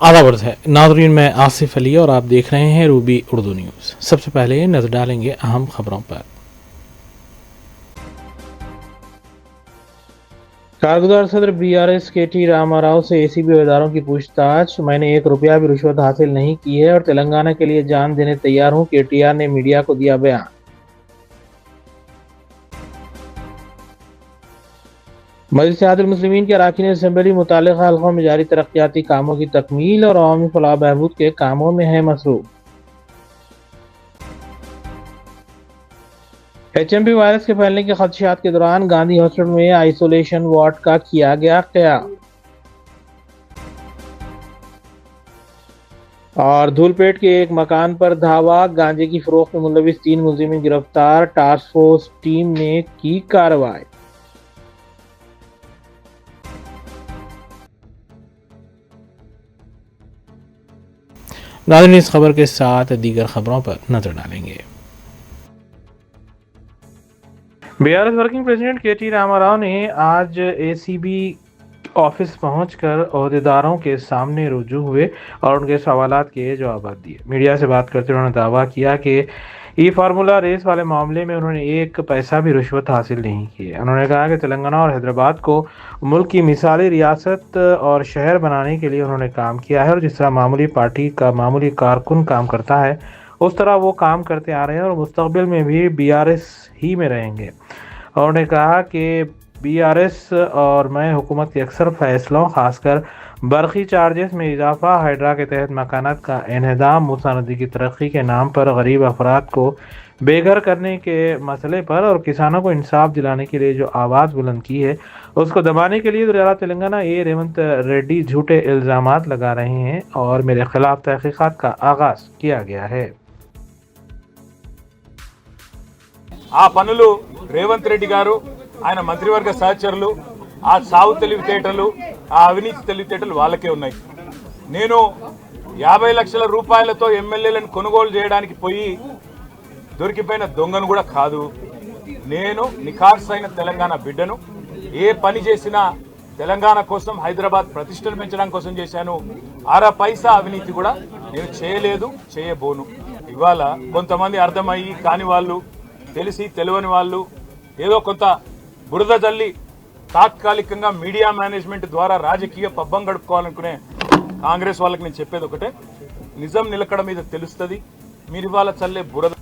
आदाब है नाज़रीन, मैं आसिफ अली और आप देख रहे हैं रूबी उर्दू न्यूज़। सबसे पहले नजर डालेंगे अहम खबरों पर। कारगुजार सदर बीआरएस केटी रामाराव से एसीबी अहदेदारों की पूछताछ। मैंने ₹1 भी रिश्वत हासिल नहीं की है और तेलंगाना के लिए जान देने तैयार हूं, केटीआर ने मीडिया को दिया बयान। मजलिस इत्तेहादुल मुस्लिमीन के अरकान असेंबली मुतल्लिक़ा हल्क़ों में जारी तरक्याती कामों की तकमील और अवामी फलाह बहबूद के कामों में है मसरूफ। एचएमपी वायरस के फैलने के खदशात के दौरान गांधी हॉस्पिटल में आइसोलेशन वार्ड का किया गया क़याम। और धूलपेट के एक मकान पर धावा, गांजे की फरोख्त में मुलविस 3 मुलजिमीन गिरफ्तार, टास्क फोर्स टीम ने की कार्रवाई। नाज़रीन, इस खबर के साथ दीगर खबरों पर नजर डालेंगे। बीआरएस वर्किंग प्रेसिडेंट केटी रामाराव ने आज एसीबी ऑफिस पहुंचकर ओहदेदारों के सामने रुजू हुए और उनके सवालात के जवाब दिए। मीडिया से बात करते हुए उन्होंने दावा किया कि ई फार्मूला रेस वाले मामले में उन्होंने 1 पैसा भी रिश्वत हासिल नहीं की है। उन्होंने कहा कि तेलंगाना और हैदराबाद को मुल्क की मिसाली रियासत और शहर बनाने के लिए उन्होंने काम किया है और जिस तरह मामूली पार्टी का मामूली कारकुन काम करता है उस तरह वो काम करते आ रहे हैं और मुस्तकबिल में भी बीआरएस ही में रहेंगे। और उन्होंने कहा कि बीआरएस और मैं हुकूमत के अक्सर फैसलों, खासकर बरक़ी चार्जेस में इजाफा, हाइड्रा के तहत मकानात का इन्हदाम, मूसा नदी की तरक्की के नाम पर गरीब अफराद को बेघर करने के मसले पर और किसानों को इंसाफ दिलाने के लिए जो आवाज़ बुलंद की है उसको दबाने के लिए वज़ीर तेलंगाना रेवंत रेड्डी झूठे इल्ज़ामात लगा रहे हैं और मेरे खिलाफ तहकीकात का आगाज़ किया गया है। ఆ పనులు రేవంత్ రెడ్డి గారు ఆయన మంత్రివర్గ సహచరులు ఆ సాగు తెలివితేటలు ఆ అవినీతి తెలివితేటలు వాళ్ళకే ఉన్నాయి. నేను 50 లక్షల రూపాయలతో ఎమ్మెల్యేలను కొనుగోలు చేయడానికి పోయి దొరికిపోయిన దొంగను కూడా కాదు. నేను నిఖార్సైన తెలంగాణ బిడ్డను. ఏ పని చేసినా తెలంగాణ కోసం, హైదరాబాద్ ప్రతిష్టను పెంచడం కోసం చేశాను. అర పైసా అవినీతి కూడా నేను చేయలేదు, చేయబోను. ఇవాళ కొంతమంది అర్థమయ్యి కాని వాళ్ళు, తెలిసి తెలియని వాళ్ళు ఏదో కొంత బురద జల్లి తాత్కాలికంగా మీడియా మేనేజ్మెంట్ ద్వారా రాజకీయ పబ్బం గడుపుకోవాలనుకునే కాంగ్రెస్ వాళ్ళకి నేను చెప్పేది ఒకటే, నిజం నిలకడ మీద తెలుస్తుంది. మీరు ఇవాళ చల్లే బురద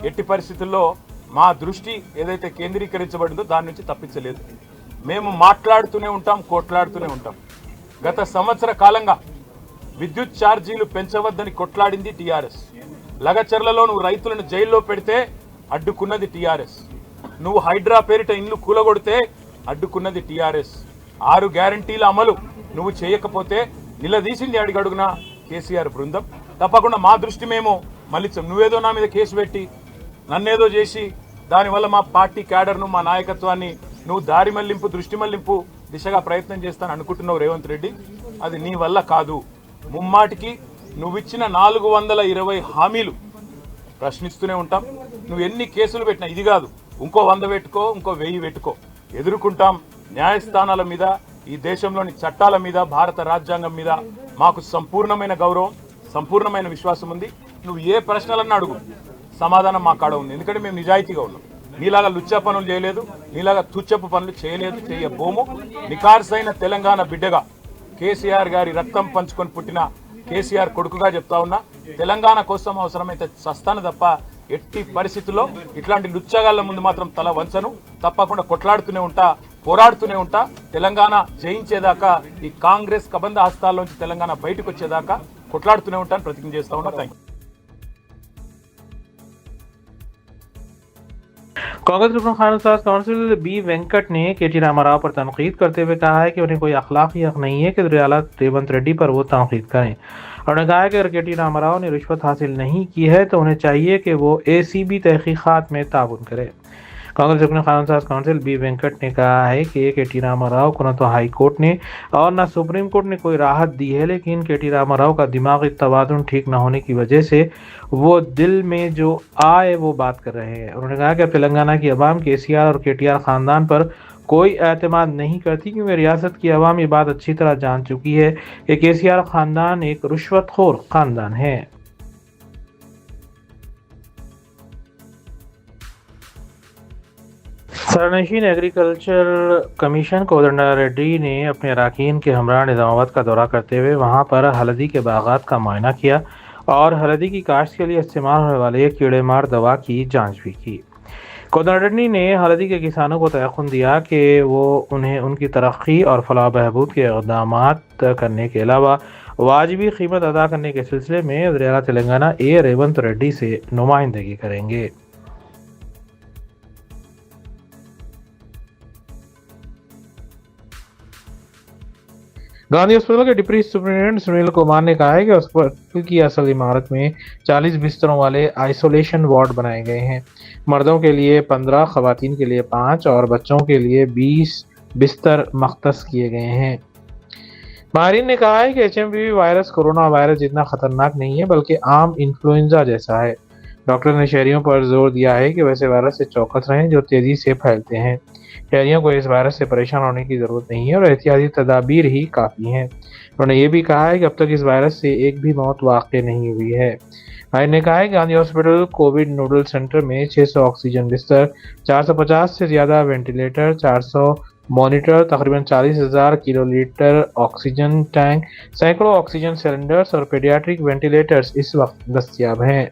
ఎట్టి పరిస్థితుల్లో మా దృష్టి ఏదైతే కేంద్రీకరించబడిందో దాని నుంచి తప్పించలేదు. మేము మాట్లాడుతూనే ఉంటాం, కొట్లాడుతూనే ఉంటాం. గత సంవత్సర కాలంగా విద్యుత్ ఛార్జీలు పెంచవద్దని కొట్లాడింది టీఆర్ఎస్. లగచర్లలో నువ్వు రైతులను జైల్లో పెడితే అడ్డుకున్నది టీఆర్ఎస్. నువ్వు హైడ్రా పేరిట ఇల్లు కూలగొడితే అడ్డుకున్నది టీఆర్ఎస్. 6 గ్యారంటీల అమలు నువ్వు చేయకపోతే నిలదీసింది అడుగడుగున కేసీఆర్ బృందం. తప్పకుండా మా దృష్టి మేము మళ్ళించాం. నువ్వేదో నా మీద కేసు పెట్టి నన్నేదో చేసి దానివల్ల మా పార్టీ క్యాడర్ను, మా నాయకత్వాన్ని నువ్వు దారి మళ్లింపు, దృష్టి మళ్లింపు దిశగా ప్రయత్నం చేస్తాను అనుకుంటున్నావు రేవంత్ రెడ్డి. అది నీ వల్ల కాదు. ముమ్మాటికి నువ్విచ్చిన 420 హామీలు ప్రశ్నిస్తూనే ఉంటాం. నువ్వు ఎన్ని కేసులు పెట్టినా, ఇది కాదు ఇంకో 100 పెట్టుకో, ఇంకో 1000 పెట్టుకో, ఎదుర్కొంటాం. న్యాయస్థానాల మీద, ఈ దేశంలోని చట్టాల మీద, భారత రాజ్యాంగం మీద మాకు సంపూర్ణమైన గౌరవం, సంపూర్ణమైన విశ్వాసం ఉంది. నువ్వు ఏ ప్రశ్నలన్నా అడుగు, సమాధానం మా కాడ ఉంది. ఎందుకంటే మేము నిజాయితీగా ఉన్నాం. నీలాగా లుచ్చా పనులు చేయలేదు, నీలాగా తుచ్చపు పనులు చేయలేదు, చేయబోము. నిఖార్సైన తెలంగాణ బిడ్డగా, కేసీఆర్ గారి రక్తం పంచుకొని పుట్టిన కేసీఆర్ కొడుకుగా చెప్తా ఉన్నా, తెలంగాణ కోసం అవసరమైతే చస్తాను తప్ప ఎట్టి పరిస్థితుల్లో ఇట్లాంటి లుచ్చగాళ్ళ ముందు మాత్రం తల వంచను. తప్పకుండా కొట్లాడుతూనే ఉంటా, పోరాడుతూనే ఉంటా. తెలంగాణ జయించేదాకా, ఈ కాంగ్రెస్ కబంధ హస్తాల్లోంచి తెలంగాణ బయటకు వచ్చేదాకా కొట్లాడుతూనే ఉంటాను, ప్రతిజ్ఞ చేస్తా ఉన్నా. Thank you. कांग्रेस रुकन खानसाज काउंसिल बी वेंकट ने केटी रामाराव पर तनकीद करते हुए कहा है कि उन्हें कोई अखलाकी हक नहीं है कि रेवंत रेड्डी पर वो तनकीद करें। उन्होंने कहा है कि अगर केटी रामाराव ने रिश्वत हासिल नहीं की है तो उन्हें चाहिए कि वो एसीबी तहकीकात में ताउन करे। कांग्रेस रुकन खानसाज काउंसिल बी वेंकट ने कहा है कि केटी रामाराव को न तो हाई कोर्ट ने और न सुप्रीम कोर्ट ने कोई राहत दी है, लेकिन केटी रामाराव का दिमागी तवाज़ुन ठीक न होने की वजह से वो दिल में जो आए वो बात कर रहे हैं। उन्होंने कहा कि अब तेलंगाना की अवाम केसीआर और केटीआर ख़ानदान पर कोई एतमाद नहीं करती, क्योंकि रियासत की अवाम ये बात अच्छी तरह जान चुकी है कि केसीआर खानदान एक रुश्वतखोर खानदान है। सरनशीन एग्रीकल्चर कमीशन कोदंडा रेड्डी ने अपने अरकान के हमरा निज़ामाबाद का दौरा करते हुए वहां पर हल्दी के बागात का मुआयना किया और हल्दी की काश्त के लिए इस्तेमाल होने वाले कीड़े मार दवा की जांच भी की। कोदंडा रेड्डी ने हल्दी के किसानों को तयक़ुन दिया कि वो उन्हें उनकी तरक्की और फलाह बहबूद के इक़दामात करने के अलावा वाजिबी कीमत अदा करने के सिलसिले में वज़ीर आला तेलंगाना रेवंत रेड्डी से नुमाइंदगी करेंगे। गांधी अस्पताल के डिप्टी सुपरिटेंडेंट सुनील कुमार ने कहा है कि अस्पताल की असल इमारत में 40 बिस्तरों वाले आइसोलेशन वार्ड बनाए गए हैं। मर्दों के लिए 15, खवातीन के लिए 5 और बच्चों के लिए 20 बिस्तर मख्तस किए गए हैं। माहिरीन ने कहा है कि HMPV वायरस कोरोना वायरस जितना खतरनाक नहीं है, बल्कि आम इन्फ्लुएंजा जैसा है। डॉक्टर ने शहरियों पर जोर दिया है कि वैसे वायरस से चौकस रहें जो तेजी से फैलते हैं। शहरियों को इस वायरस से परेशान होने की जरूरत नहीं है और एहतियाती तदाबीर ही काफ़ी हैं। उन्होंने ये भी कहा है कि अब तक इस वायरस से एक भी मौत वाक़ई नहीं हुई है। माहिर ने कहा है कि Gandhi hospital Covid nodal centre में 600 ऑक्सीजन बिस्तर, 450 से ज़्यादा वेंटिलेटर, 400 मॉनिटर, तकरीबन 40,000 किलोलीटर ऑक्सीजन टैंक, सैकड़ों ऑक्सीजन सिलेंडर्स और पेडियाट्रिक वेंटिलेटर्स इस वक्त दस्तियाब हैं।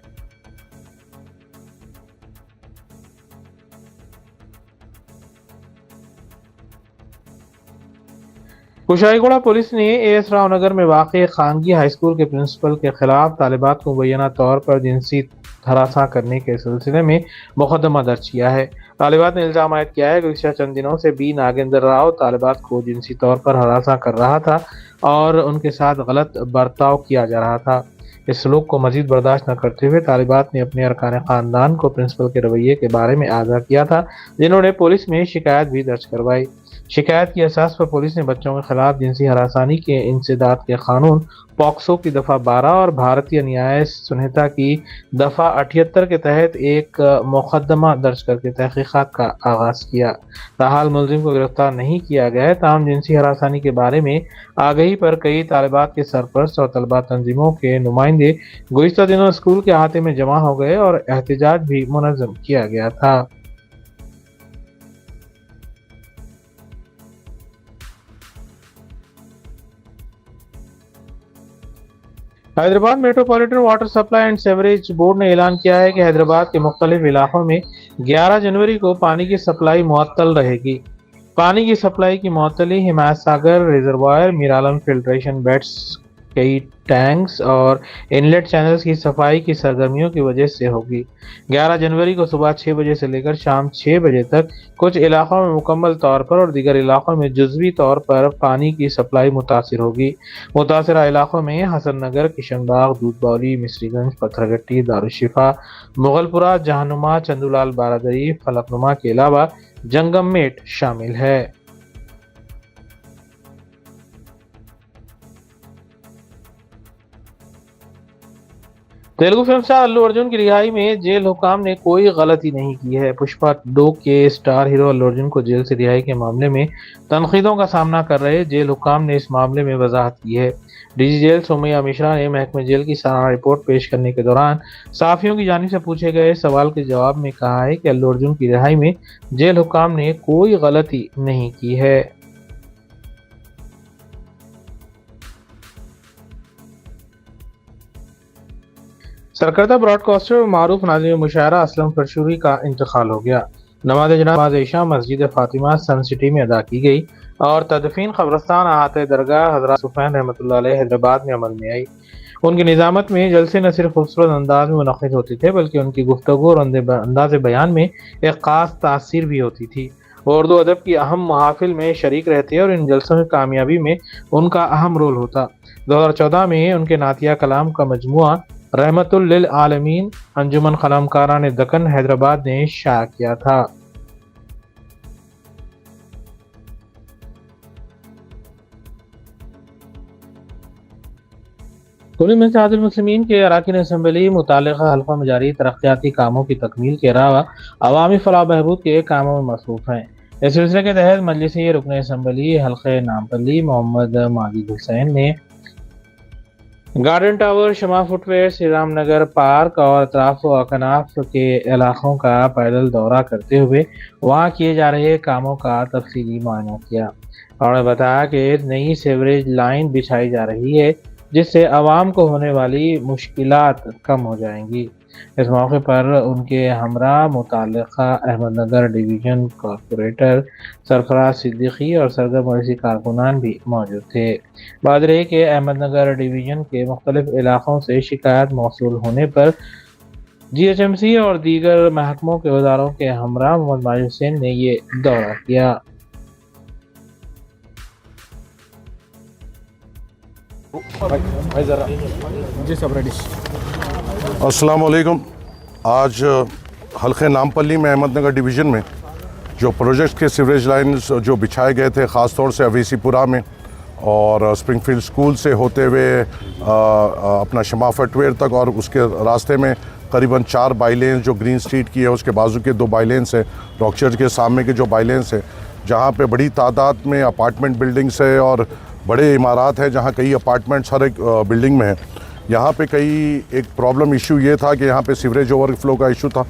कुशाईगुड़ा पुलिस ने AS रावनगर में वाक़ खानगी हाई स्कूल के प्रिंसिपल के खिलाफ तालिबात को मुबैना तौर पर जिनसी हरासा करने के सिलसिले में मुकदमा दर्ज किया है। तालिबात ने इल्ज़ाम आयद किया है कि पिछले चंद दिनों से बी नागेंद्र राव तालिबात को जिनसी तौर पर हरासा कर रहा था और उनके साथ गलत बर्ताव किया जा रहा था। इस सलूक को मजीद बर्दाश्त न करते हुए तालिबात ने अपने अरकान ख़ानदान को प्रिंसिपल के रवैये के बारे में आगाह किया था, जिन्होंने पुलिस में शिकायत भी दर्ज करवाई। शिकायत की असास पर पुलिस ने बच्चों के खिलाफ जिनसी हरासानी के इंसदाद के कानून पॉक्सो की दफ़ा 12 और भारतीय न्याय संहिता की दफ़ा 78 के तहत एक मुकदमा दर्ज करके तहकीकात का आगाज़ किया। ताहाल मुलजिम को गिरफ्तार नहीं किया गया है। ताहम जिनसी हरासानी के बारे में आगही पर कई तालिबात के सरपरस्त और तलबा तंजीमों के नुमाइंदे गुज़िश्ता दिनों स्कूल के अहाते में जमा हो गए और एहतजाज भी मुनज़्ज़म किया गया था। Hyderabad metropolitan water supply and sewerage board ने ऐलान किया है कि हैदराबाद के मुख्तलिफ इलाकों में 11 जनवरी को पानी की सप्लाई मुअत्तल रहेगी। पानी की सप्लाई की मुअत्तली Himayat Sagar reservoir, Miralam filtration beds, कई टैंक्स और इनलेट चैनल्स की सफाई की सरगर्मियों की वजह से होगी। 11 जनवरी को सुबह 6 बजे से लेकर शाम 6 बजे तक कुछ इलाकों में मुकम्मल तौर पर और दीगर इलाकों में जुज़वी तौर पर पानी की सप्लाई मुतासिर होगी। मुतासरा इलाकों में हसन नगर, किशनबाग, दूधबौली, मिस्रीगंज, पत्थरगट्टी, दारुशिफा, मुगलपुरा, जहानुमा, चंदूलाल बारादरी, फलकनुमा के अलावा जंगममेट शामिल है। तेलुगु फिल्म स्टार अल्लू अर्जुन की रिहाई में जेल हुकाम ने कोई गलती नहीं की है। पुष्पा 2 के स्टार हीरो अल्लू अर्जुन को जेल से रिहाई के मामले में तनकीदों का सामना कर रहे जेल हुकाम ने इस मामले में वजाहत की है। डीजी जेल सोमैया मिश्रा ने महकमे जेल की सालाना रिपोर्ट पेश करने के दौरान सहाफ़ियों की जानिब से पूछे गए सवाल के जवाब में कहा है कि अल्लू अर्जुन की रिहाई में जेल हुकाम ने कोई गलती नहीं की है। सरकर्दा ब्रॉडकास्टर और मारूफ नाज़िम मुशायरा असलम फरशूरी का इंतकाल हो गया। नमाज इशा मस्जिद फातिमा सन सिटी में अदा की गई और तदफीन कब्रस्तान अहाते दरगाह हज़रत सुफ़ैन रहमतुल्लाह अलैह हैदराबाद में अमल में आई। उनकी निज़ामत में जलसे न सिर्फ खूबसूरत अंदाज में मुनक़िद होते थे, बल्कि उनकी गुफ्तगू और अंदाज़ बयान में एक ख़ास तासीर भी होती थी। वो उर्दू अदब की अहम महाफिल में शरीक रहते और इन जलसों की कामयाबी में उनका अहम रोल होता। 2014 में उनके नातिया कलाम का मजमुआ रहमतुल लिल आलमीन अंजुमन कलामकारान दक्कन हैदराबाद ने शाया किया था। कुल मिजाज मुस्लिमीन के अरकान असम्बली मुतालिका हल्का में जारी तरक्याती कामों की तकमील के अलावा अवामी फलाह बहबूद के कामों में मसरूफ़ हैं। इस सिलसिले के तहत मजलिसी रुकन असम्बली हल्के नामपल्ली मोहम्मद माजिद हुसैन ने गार्डन टावर, शमा फुटवेयर, श्री राम नगर पार्क और अतराफ व अकनाफ के इलाकों का पैदल दौरा करते हुए वहां किए जा रहे कामों का तफसीली मुआयना किया। उन्होंने बताया कि नई सीवरेज लाइन बिछाई जा रही है जिससे आवाम को होने वाली मुश्किलात कम हो जाएंगी। इस मौके पर उनके हमरा मुतल्लिका अहमदनगर डिवीजन कॉर्पोरेटर सरफराज सिद्दीकी और सरगर्म मवेशी कारकुनान भी मौजूद थे। बात रही कि अहमदनगर डिवीजन के मुख्तलिफ इलाकों से शिकायत मौसूल होने पर GHMC और दीगर महकमों के वज़ारों के हमरा मोहम्मद माजिद हुसैन ने ये दौरा किया। अस्सलाम वालेकुम। आज हल्के नामपल्ली में अहमदनगर डिवीज़न में जो प्रोजेक्ट के सीवरेज लाइन्स जो बिछाए गए थे, ख़ास तौर से अवेसीपुरा में और स्प्रिंगफील्ड स्कूल से होते हुए अपना शमा फुटवेयर तक, और उसके रास्ते में करीबन 4 बाईलेंस जो ग्रीन स्ट्रीट की है, उसके बाजू के 2 बाईलेंस है, रॉक चर्च के सामने के जो बाईलेंस है, जहाँ पे बड़ी तादाद में अपार्टमेंट बिल्डिंग्स है और बड़े इमारात हैं, जहाँ कई अपार्टमेंट्स हर एक बिल्डिंग में है। यहाँ पे एक प्रॉब्लम इशू ये था कि यहाँ पे सीवरेज ओवरफ्लो का इशू था।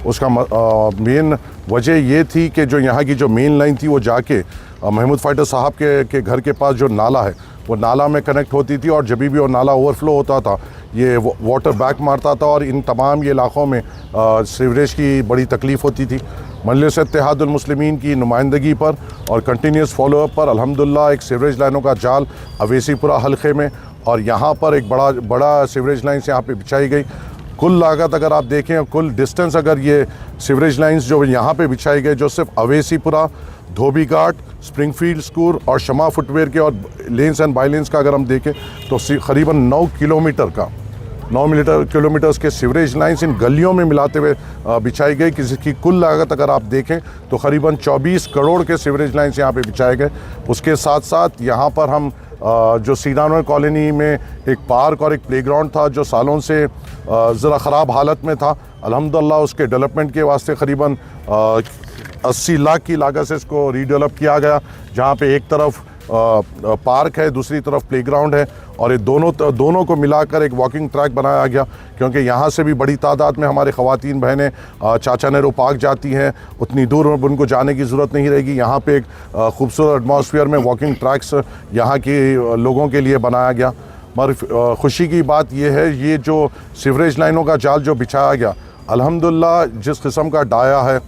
उसका मेन वजह ये थी कि जो यहाँ की जो मेन लाइन थी वो जाके महमूद फाइटर साहब के घर के पास जो नाला है वो नाला में कनेक्ट होती थी, और जब भी वो नाला ओवरफ्लो होता था ये वाटर बैक मारता था और इन तमाम ये इलाक़ों में सीवरेज की बड़ी तकलीफ़ होती थी। मजलिस इत्तेहादुल मुस्लिमीन की नुमाइंदगी पर और कंटिन्यूस फॉलोअप पर अल्हम्दुलिल्लाह एक सीवरेज लाइनों का जाल अवेसीपुरा हल्के में और यहाँ पर एक बड़ा सीवरेज लाइन्स यहाँ पे बिछाई गई। कुल लागत अगर आप देखें, कुल डिस्टेंस अगर ये सीवरेज लाइन्स जो यहाँ पे बिछाई गई, जो सिर्फ अवेसीपुरा, धोबी घाट, स्प्रिंगफील्ड स्कूल और शमा फुटवेयर के और लेन्स एंड बाईलेंस का अगर हम देखें तो करीबन 9 किलोमीटर्स के सीवरेज लाइन्स इन गलियों में मिलाते हुए बिछाई गई, जिसकी कुल लागत अगर आप देखें तो करीबन 24 करोड़ के सीवरेज लाइन्स यहाँ पे बिछाए गए। उसके साथ साथ यहाँ पर हम जो सीनानवर कॉलोनी में एक पार्क और एक प्लेग्राउंड था जो सालों से ज़रा ख़राब हालत में था, अल्हम्दुलिल्लाह उसके डेवलपमेंट के वास्ते करीबन 80 लाख की लागत से इसको रीडेवलप किया गया, जहाँ पे एक तरफ पार्क है, दूसरी तरफ प्लेग्राउंड है, और ये दोनों को मिलाकर एक वॉकिंग ट्रैक बनाया गया, क्योंकि यहाँ से भी बड़ी तादाद में हमारे ख़वातीन बहनें चाचा नेहरू पार्क जाती हैं, उतनी दूर उनको जाने की ज़रूरत नहीं रहेगी। यहाँ पे एक खूबसूरत एटमॉस्फेयर में वॉकिंग ट्रैक्स यहाँ के लोगों के लिए बनाया गया। मगर खुशी की बात यह है, ये जो सीवरेज लाइनों का जाल जो बिछाया गया, अल्हम्दुलिल्लाह जिस किस्म का डाया है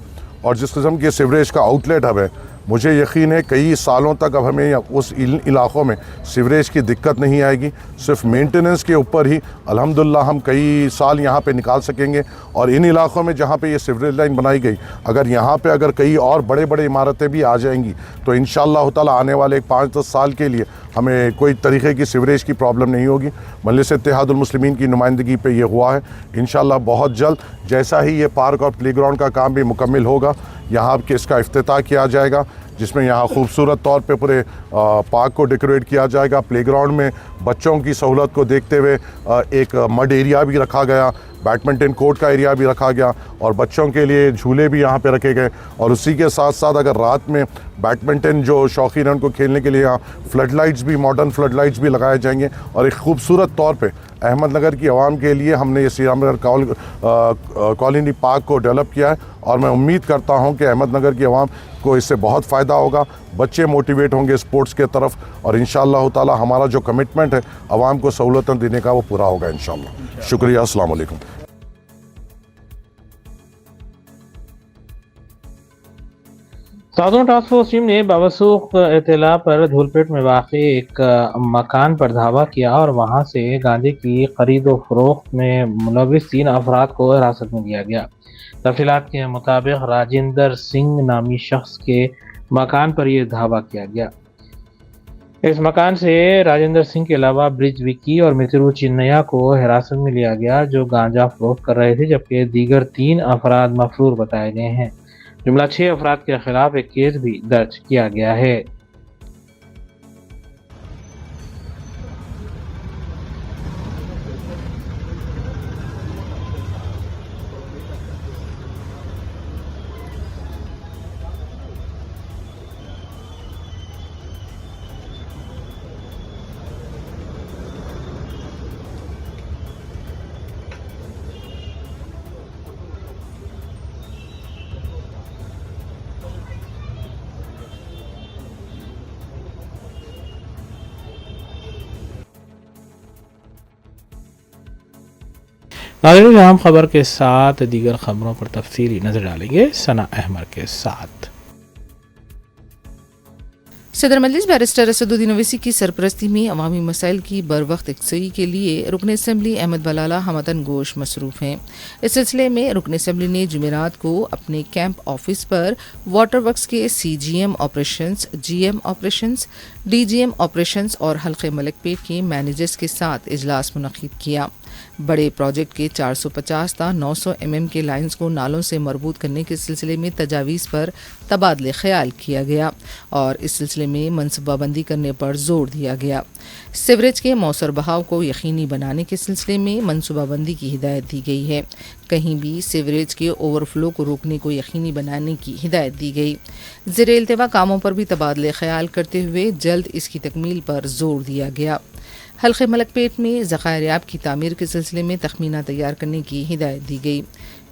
और जिस किस्म के सीवरेज का आउटलेट हब है, मुझे यकीन है कई सालों तक अब हमें उस इलाक़ों में सीवरेज की दिक्कत नहीं आएगी। सिर्फ मेंटेनेंस के ऊपर ही अल्हम्दुलिल्लाह हम कई साल यहाँ पे निकाल सकेंगे। और इन इलाक़ों में जहाँ पे ये सीवरेज लाइन बनाई गई, अगर यहाँ पे अगर कई और बड़े इमारतें भी आ जाएंगी तो इंशाअल्लाह ताला आने वाले 5-10 साल के लिए हमें कोई तरीक़े की सीवरेज की प्रॉब्लम नहीं होगी। मजलिस इत्तेहादुल मुस्लिमीन की नुमाइंदगी पे ये हुआ है। इंशाअल्लाह बहुत जल्द जैसा ही ये पार्क और प्लेग्राउंड का काम भी मुकम्मिल होगा, यहाँ के इसका इफ्तिताह किया जाएगा, जिसमें यहाँ खूबसूरत तौर पे पूरे पार्क को डेकोरेट किया जाएगा। प्लेग्राउंड में बच्चों की सहूलत को देखते हुए एक मड एरिया भी रखा गया, बैडमिंटन कोर्ट का एरिया भी रखा गया और बच्चों के लिए झूले भी यहाँ पे रखे गए। और उसी के साथ साथ अगर रात में बैडमिंटन जो शौकीन हैं उनको खेलने के लिए यहाँ फ्लड लाइट्स भी, मॉडर्न फ्लड लाइट्स भी लगाए जाएंगे। और एक खूबसूरत तौर पे अहमदनगर की आवाम के लिए हमने ये श्री राम नगर कॉलोनी पार्क को डेवलप किया है, और मैं उम्मीद करता हूँ कि अहमदनगर की आवाम को इससे बहुत फ़ायदा होगा। बच्चे मोटिवेट होंगे स्पोर्ट्स के तरफ, और इंशाअल्लाह ताला हमारा जो कमिटमेंट है आवाम को सहूलतें देने का वो पूरा होगा इंशाअल्लाह। शुक्रिया, अस्सलाम वालेकुम। साउदर्न टास्क फोर्स टीम ने बावसूख इत्तला पर धूलपेट में वाक़ एक मकान पर धावा किया और वहां से गांजे की खरीद व फरोख्त में मुलविस 3 अफराद को हिरासत में लिया गया। तफसीलात के मुताबिक राजेंद्र सिंह नामी शख्स के मकान पर यह धावा किया गया। इस मकान से राजेंद्र सिंह के अलावा ब्रिज विक्की और मित्रु चिन्नैया को हिरासत में लिया गया, जो गांजा फरोख्त कर रहे थे, जबकि दीगर 3 अफराद मफरूर बताए गए हैं। जुमला 6 अफराद के खिलाफ एक केस भी दर्ज किया गया है। नाज़रीन, अहम खबर के साथ दीगर खबरों पर तफसीली नजर डालेंगे सना अहमद के साथ। सदर मजलिस बैरिस्टर असदुद्दीन ओवैसी की सरपरस्ती में अवामी मसाइल की बरवक्त यकसई के लिए रुकन असम्बली अहमद बलाला हमतन गोश मसरूफ़ हैं। इस सिलसिले में रुकन असम्बली ने जुमेरात को अपने कैंप ऑफिस पर वाटर वर्क्स के CGM operations, GM operations, DGM operations और हल्के मलकपेट के मैनेजर्स के साथ इजलास मुनक़िद किया। बड़े प्रोजेक्ट के 450 ता 900 mm के लाइन्स को नालों से मरबूत करने के सिलसिले में तजावीज़ पर तबादले ख्याल किया गया और इस सिलसिले में मनसूबाबंदी करने पर जोर दिया गया। सीवरेज के मौसर बहाव को यकीनी बनाने के सिलसिले में मनसूबाबंदी की हिदायत दी गई है। कहीं भी सीवरेज के ओवरफ्लो को रोकने को यकीनी बनाने की हिदायत दी गई। ज़ेरे इल्तिवा कामों पर भी तबादले ख्याल करते हुए जल्द इसकी तकमील पर जोर दिया गया। हल्के मलकपेट में ज़खायर-ए-आब की तामीर के सिलसिले में तखमीना तैयार करने की हिदायत दी गई।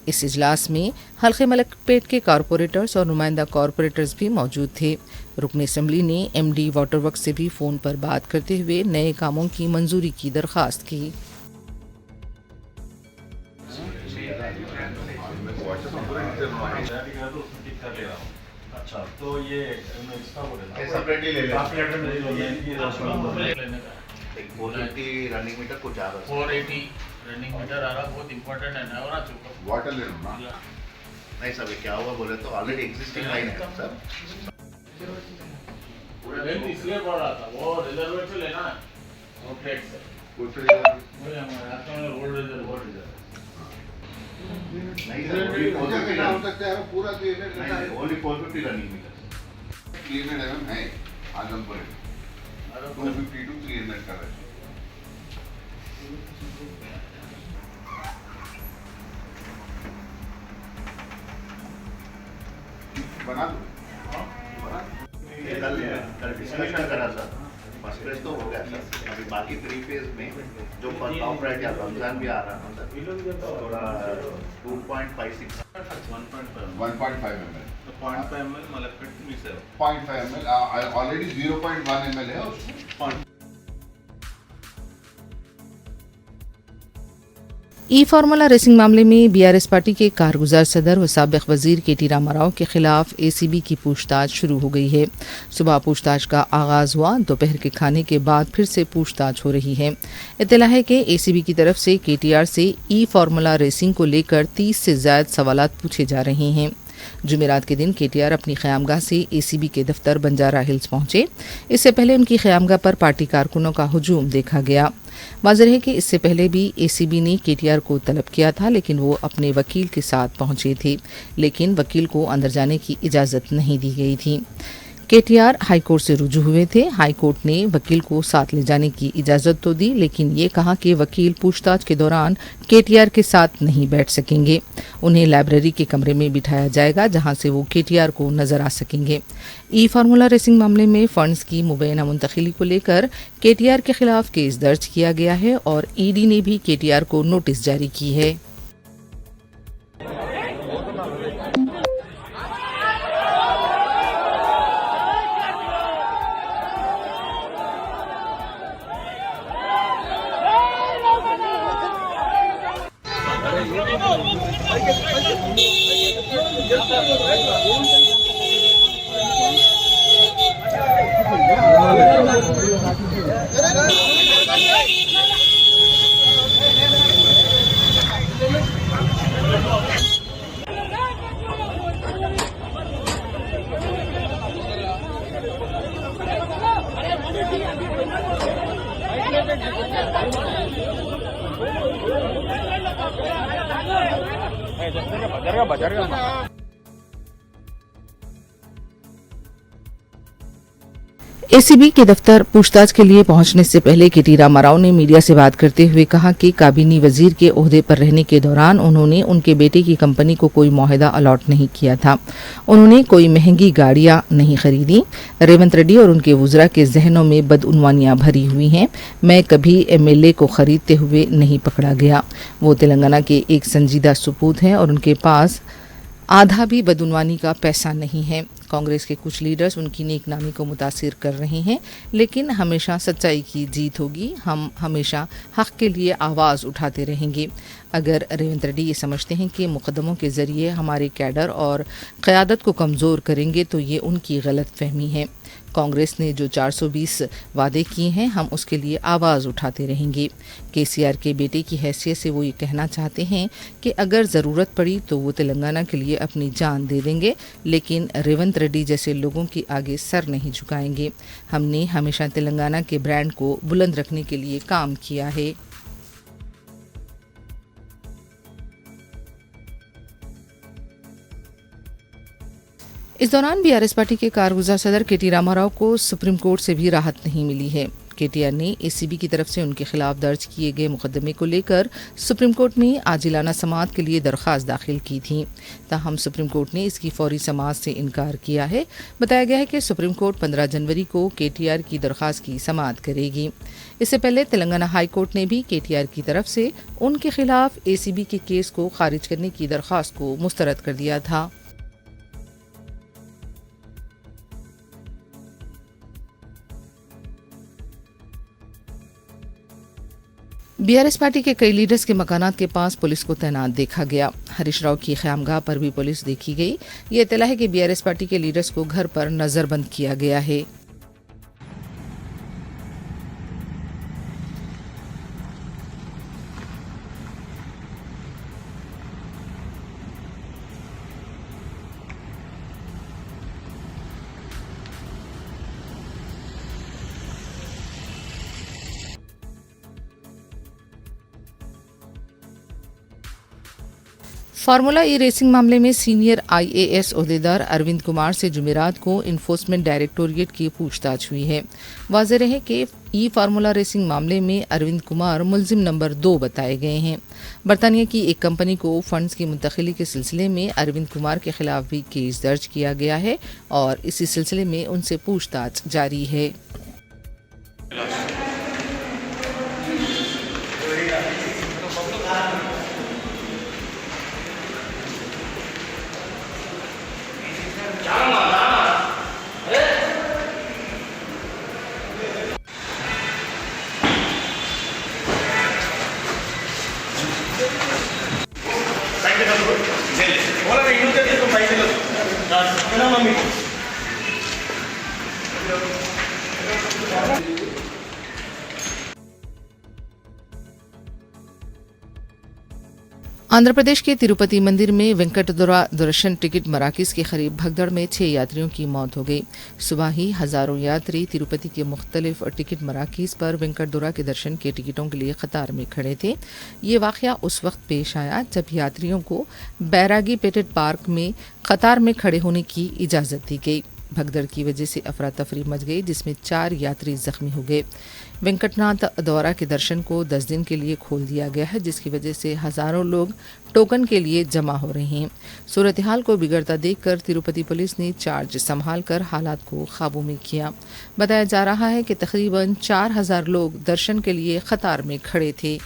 इस इजलास में हल्के मलकपेट के कारपोरेटर्स और नुमाइंदा कारपोरेटर्स भी मौजूद थे। रुकन असम्बली ने MD वाटर वर्क्स से भी फ़ोन पर बात करते हुए नए कामों की मंजूरी की दरख्वास्त की। एक 450 रनिंग मीटर कुछ आ रहा है, 480 रनिंग मीटर आ रहा, बहुत इंपॉर्टेंट है ना, और वाटर ले लो ना। नहीं सर, क्या हुआ बोले तो ऑलरेडी एग्जिस्टिंग लाइन है सर। लेंथ इसलिए बढ़ रहा था, वो रिजर्वर से लेना है, वो प्लेट से कुछ वही हमारे हाथ में रोड रिजर्वर नहीं सर, पूरा ओनली 450 रनिंग मीटर क्लीन है आजमपुर 250 to 300 का है। बना दो, कल डिस्कशन करा सर, फर्स्ट फेज तो हो गया सर। अभी बाकी 3 फेज में जो टॉप राइट या रमजान भी आ रहा है सर, थोड़ा 2.56 1.5 ml 0.5 ml मलकपेट में सर 0.5 ml ऑलरेडी 0.1 ml है उसमें। ई फार्मूला रेसिंग मामले में BRS पार्टी के कारगुजार सदर व साबिक वजीर KT रामाराव के खिलाफ ACB की पूछताछ शुरू हो गई है। सुबह पूछताछ का आगाज हुआ, दोपहर के खाने के बाद फिर से पूछताछ हो रही है। इत्तला है कि ACB की तरफ से KTR से ई फार्मूला रेसिंग को लेकर 30 से ज्यादा सवालात पूछे जा रहे हैं। जुमेरात के दिन KTR अपनी क़यामगाह से ACB के दफ्तर बंजारा हिल्स पहुंचे। इससे पहले उनकी क़यामगाह पर पार्टी कारकुनों का हुजूम देखा गया। वाज़ेह है कि इससे पहले भी ACB ने KTR को तलब किया था, लेकिन वो अपने वकील के साथ पहुंचे थे, लेकिन वकील को अंदर जाने की इजाज़त नहीं दी गई थी। KTR हाई कोर्ट से रुजू हुए थे। हाई कोर्ट ने वकील को साथ ले जाने की इजाज़त तो दी, लेकिन ये कहा कि वकील पूछताछ के दौरान KTR के साथ नहीं बैठ सकेंगे। उन्हें लाइब्रेरी के कमरे में बिठाया जाएगा, जहां से वो KTR को नजर आ सकेंगे। ई फार्मूला रेसिंग मामले में फंड्स की मुबैना मुंतकिली को लेकर KTR के खिलाफ केस दर्ज किया गया है और ED ने भी KTR को नोटिस जारी की है। ACB के दफ्तर पूछताछ के लिए पहुंचने से पहले KT रामाराव ने मीडिया से बात करते हुए कहा कि काबीनी वजीर के ओहदे पर रहने के दौरान उन्होंने उनके बेटे की कंपनी को कोई मुआहदा अलॉट नहीं किया था। उन्होंने कोई महंगी गाड़ियां नहीं खरीदी। रेवंत रेड्डी और उनके वुज़रा के जहनों में बदउनवानियां भरी हुई हैं। मैं कभी MLA को खरीदते हुए नहीं पकड़ा गया। वो तेलंगाना के एक संजीदा सुपूत हैं और उनके पास आधा भी बदउनवानी का पैसा नहीं है। कांग्रेस के कुछ लीडर्स उनकी नेकनामी को मुतासिर कर रहे हैं, लेकिन हमेशा सच्चाई की जीत होगी। हम हमेशा हक के लिए आवाज़ उठाते रहेंगे। अगर रेवंत रेड्डी ये समझते हैं कि मुकदमों के ज़रिए हमारे कैडर और क़यादत को कमज़ोर करेंगे तो ये उनकी गलत फहमी है। कांग्रेस ने जो 420 वादे किए हैं, हम उसके लिए आवाज़ उठाते रहेंगे। केसीआर के बेटे की हैसियत से वो ये कहना चाहते हैं कि अगर ज़रूरत पड़ी तो वो तेलंगाना के लिए अपनी जान दे देंगे, लेकिन रेवंत रेड्डी जैसे लोगों के आगे सर नहीं झुकाएंगे। हमने हमेशा तेलंगाना के ब्रांड को बुलंद रखने के लिए काम किया है। इस दौरान बीआरएस पार्टी के कारगुजार सदर केटी रामाराव को सुप्रीम कोर्ट से भी राहत नहीं मिली है। केटीआर ने एसीबी की तरफ से उनके खिलाफ दर्ज किए गए मुकदमे को लेकर सुप्रीम कोर्ट में आजिलाना समाअत के लिए दरख्वास्त दाखिल की थी। ताहम सुप्रीम कोर्ट ने इसकी फौरी समाअत से इनकार किया है। बताया गया है कि सुप्रीम कोर्ट 15 जनवरी को केटीआर की दरख्वास्त की समाअत करेगी। इससे पहले तेलंगाना हाई कोर्ट ने भी केटीआर की तरफ से उनके खिलाफ एसीबी के केस को खारिज करने की दरख्वास्त को मुस्तरद कर दिया था। बीआरएस पार्टी के कई लीडर्स के मकानात के पास पुलिस को तैनात देखा गया। हरीश राव की ख़यामगाह पर भी पुलिस देखी गई। ये इत्तला है कि बीआरएस पार्टी के लीडर्स को घर पर नज़रबंद किया गया है। फार्मूला ई रेसिंग मामले में सीनियर आईएएस ओहदेदार अरविंद कुमार से जुमेरात को इन्फोर्समेंट डायरेक्टोरेट की पूछताछ हुई है। वाज़ेह रहे कि ई फार्मूला रेसिंग मामले में अरविंद कुमार मुलजिम नंबर 2 बताए गए हैं। बरतानिया की एक कंपनी को फंड्स की मुंतकिली के सिलसिले में अरविंद कुमार के खिलाफ भी केस दर्ज किया गया है और इसी सिलसिले में उनसे पूछताछ जारी है। आंध्र प्रदेश के तिरुपति मंदिर में वेंकटदुरा दर्शन टिकट मराकज़ के करीब भगदड़ में 6 यात्रियों की मौत हो गई। सुबह ही हज़ारों यात्री तिरुपति के मुख्तलिफ टिकट मराकज़ पर वेंकटदुरा के दर्शन के टिकटों के लिए कतार में खड़े थे। ये वाक़या उस वक्त पेश आया जब यात्रियों को बैरागी पेटेड पार्क में कतार में खड़े होने की इजाज़त दी गई। भगदड़ की वजह से अफरा तफरी मच गई, जिसमें 4 यात्री जख्मी हो गए। वेंकटनाथ द्वारा के दर्शन को 10 दिन के लिए खोल दिया गया है, जिसकी वजह से हज़ारों लोग टोकन के लिए जमा हो रहे हैं। सूरत हाल को बिगड़ता देखकर तिरुपति पुलिस ने चार्ज संभाल कर हालात को काबू में किया। बताया जा रहा है कि तकरीबन 4000 लोग दर्शन के लिए कतार में खड़े थे।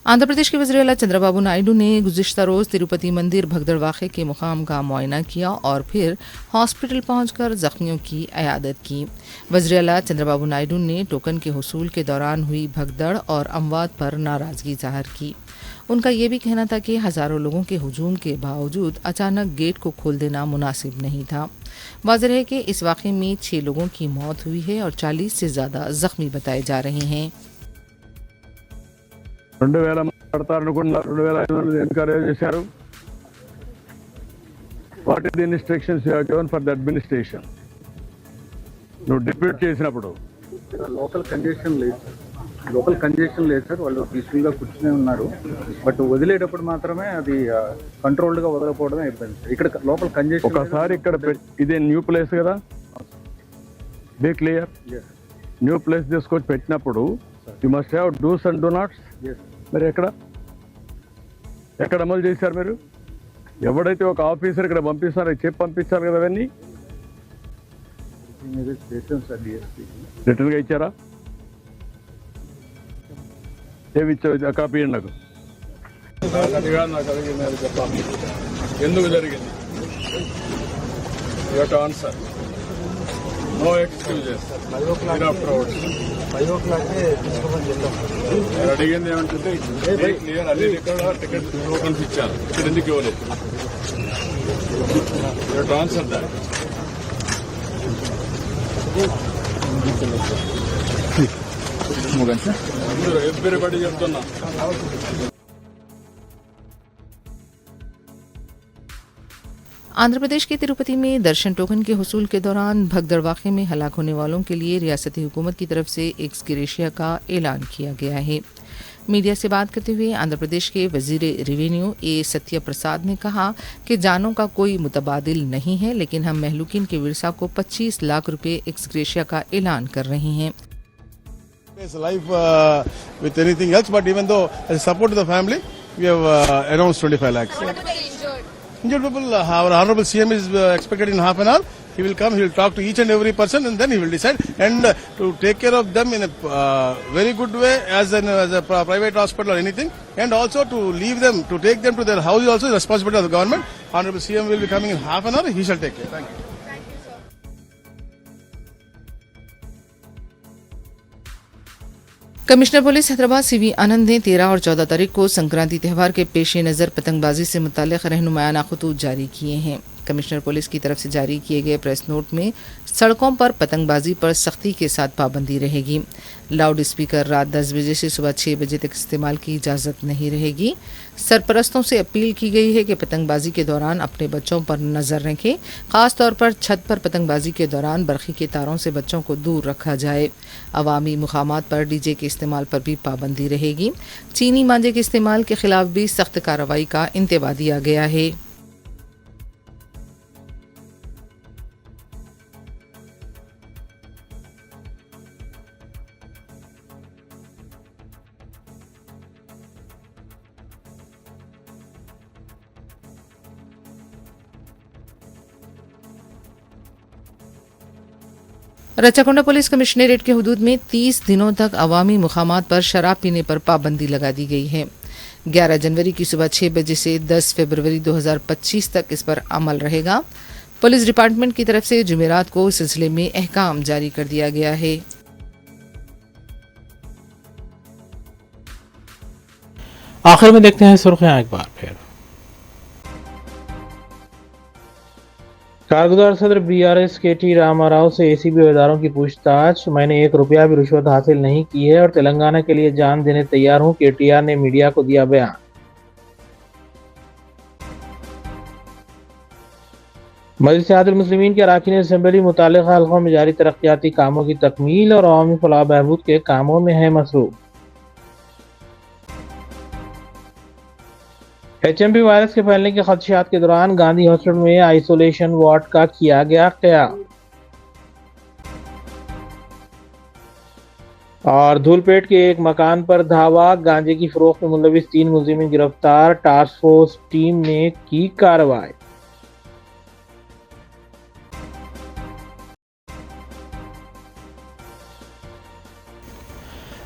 आंध्र प्रदेश के वज़ीर आला चंद्रबाबू नायडू ने गुज़िश्ता रोज़ तिरुपति मंदिर भगदड़ वाक़े के मुकाम का मुआयना किया और फिर हॉस्पिटल पहुंचकर ज़ख्मियों की इयादत की। वज़ीर आला चंद्रबाबू नायडू ने टोकन के हुसूल के दौरान हुई भगदड़ और अमवात पर नाराज़गी ज़ाहिर की। उनका ये भी कहना था कि हज़ारों लोगों के हुजूम के बावजूद अचानक गेट को खोल देना मुनासिब नहीं था। वाज़ेह है कि इस वाक़े में 6 लोगों की मौत हुई है और 40 से ज़्यादा ज़ख्मी बताए जा रहे हैं। 2000 మాట్లాడతారనుకున్న 2500 ఎన్కరేజ్ చేశారు. What is the instructions you have given for the administration? నువ్వు డిప్యూట్ చేసినప్పుడు లోకల్ కంజెషన్ లేదు సార్. వాళ్ళు పీస్ఫుల్గా కూర్చునే ఉన్నారు. బట్ వదిలేటప్పుడు మాత్రమే అది కంట్రోల్డ్గా వదలకపోవడమే ఇబ్బంది సార్. ఇక్కడ లోకల్ కంజెషన్ ఒకసారి ఇక్కడ ఇదే న్యూ ప్లేస్ కదా, బీ క్లియర్. న్యూ ప్లేస్ తీసుకొచ్చి పెట్టినప్పుడు you must have dos and don'ts. మరి ఎక్కడ అమలు చేశారు మీరు? ఎవడైతే ఒక ఆఫీసర్ ఇక్కడ పంపిస్తారో చెప్పి పంపిస్తారు కదా, అవన్నీ రిటర్న్గా ఇచ్చారా? ఏమి ఇచ్చారు? కాపీ ఇవ్వండి నాకు. ఎందుకు జరిగింది? ఆన్సర్. No excuses. నేను అడిగింది ఏమంటే క్లియర్ అన్ని టికెట్ కనిపించారు. ఇక్కడ ఎందుకు ఇవ్వలేదు? Answer that. ఎవ్రీబడి చెప్తున్నా. आंध्र प्रदेश के तिरुपति में दर्शन टोकन के हुसूल के दौरान भगदड़ वाक़े में हलाक होने वालों के लिए रियासती हुकूमत की तरफ से एक्स ग्रेशिया का ऐलान किया गया है। मीडिया से बात करते हुए आंध्र प्रदेश के वजीर रेवेन्यू ए सत्य प्रसाद ने कहा कि जानों का कोई मुतबादिल नहीं है, लेकिन हम महलूकिन के विरसा को 25 लाख रुपए एक्स ग्रेशिया का ऐलान कर रहे हैं। Life with anything else, but even though as support to the family, we have announced 25 lakhs. What about the injured? Injured people, our honorable CM is expected in half an hour. He will come, he will talk to each and every person, and then he will decide. And to take care of them in a very good way as a private hospital or anything, and also to leave them, to take them to their house is also the responsibility of the government. Honorable CM will be coming in half an hour. He shall take care. Thank you. Commissioner police Hyderabad CV Anand ने 13 और 14 तारीख को संक्रांति त्यौहार के पेश नज़र पतंगबाजी से मुताल्लिक़ रहनुमायाना खतूत जारी किए हैं। कमिश्नर पुलिस की तरफ से जारी किए गए प्रेस नोट में सड़कों पर पतंगबाजी पर सख्ती के साथ पाबंदी रहेगी। लाउड स्पीकर रात 10 बजे से सुबह 6 बजे तक इस्तेमाल की इजाज़त नहीं रहेगी। सरपरस्तों से अपील की गई है कि पतंगबाजी के दौरान अपने बच्चों पर नज़र रखें। ख़ास तौर पर छत पर पतंगबाजी के दौरान बरखी के तारों से बच्चों को दूर रखा जाए। अवामी मुकामात पर डीजे के इस्तेमाल पर भी पाबंदी रहेगी। चीनी मांझे के इस्तेमाल के खिलाफ भी सख्त कार्रवाई का इंतबा दिया गया है। रचाकोंडा पुलिस कमिश्नरेट के हुदूद में 30 दिनों तक अवामी मुकामात पर शराब पीने पर पाबंदी लगा दी गई है। 11 जनवरी की सुबह 6 बजे से 10 फरवरी 2025 तक इस पर अमल रहेगा। पुलिस डिपार्टमेंट की तरफ से जुमेरात को इस सिलसिले में अहकाम जारी कर दिया गया है। आखिर में देखते हैं सुर्खियां एक बार फिर। कारगुजार सदर बीआरएस केटी रामाराव से एसीबी इदारों की पूछताछ। मैंने 1 रुपया भी रिश्वत हासिल नहीं की है और तेलंगाना के लिए जान देने तैयार हूं, केटीआर ने मीडिया को दिया बयान। मजलिस इत्तेहादुल मुस्लिमीन के अरकान असेंबली मुतालिका हल्कों में जारी तरक्याती कामों की तकमील और अवामी फलाह बहबूद के कामों में है मसरूफ। एचएमवी वायरस के फैलने के खदशात के दौरान गांधी हॉस्पिटल में आइसोलेशन वार्ड का किया गया क़याम। और धूलपेट के एक मकान पर धावा, गांजे की फरोख्त में मुलविस 3 मुलजिमीन गिरफ्तार। टास्क फोर्स टीम ने की कार्रवाई।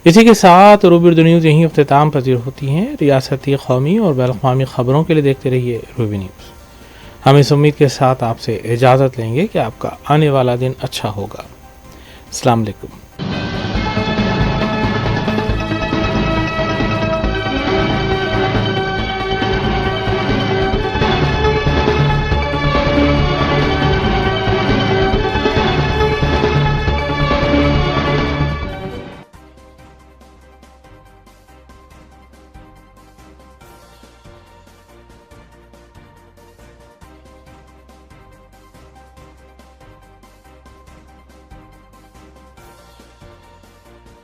इसी के साथ रूबी न्यूज़ यहीं अख्तिताम पजीर होती हैं। रियासती, कौमी और बैनुल-अक़वामी खबरों के लिए देखते रहिए रूबी न्यूज़। हम इस उम्मीद के साथ आपसे इजाज़त लेंगे कि आपका आने वाला दिन अच्छा होगा। अस्सलाम वालेकुम।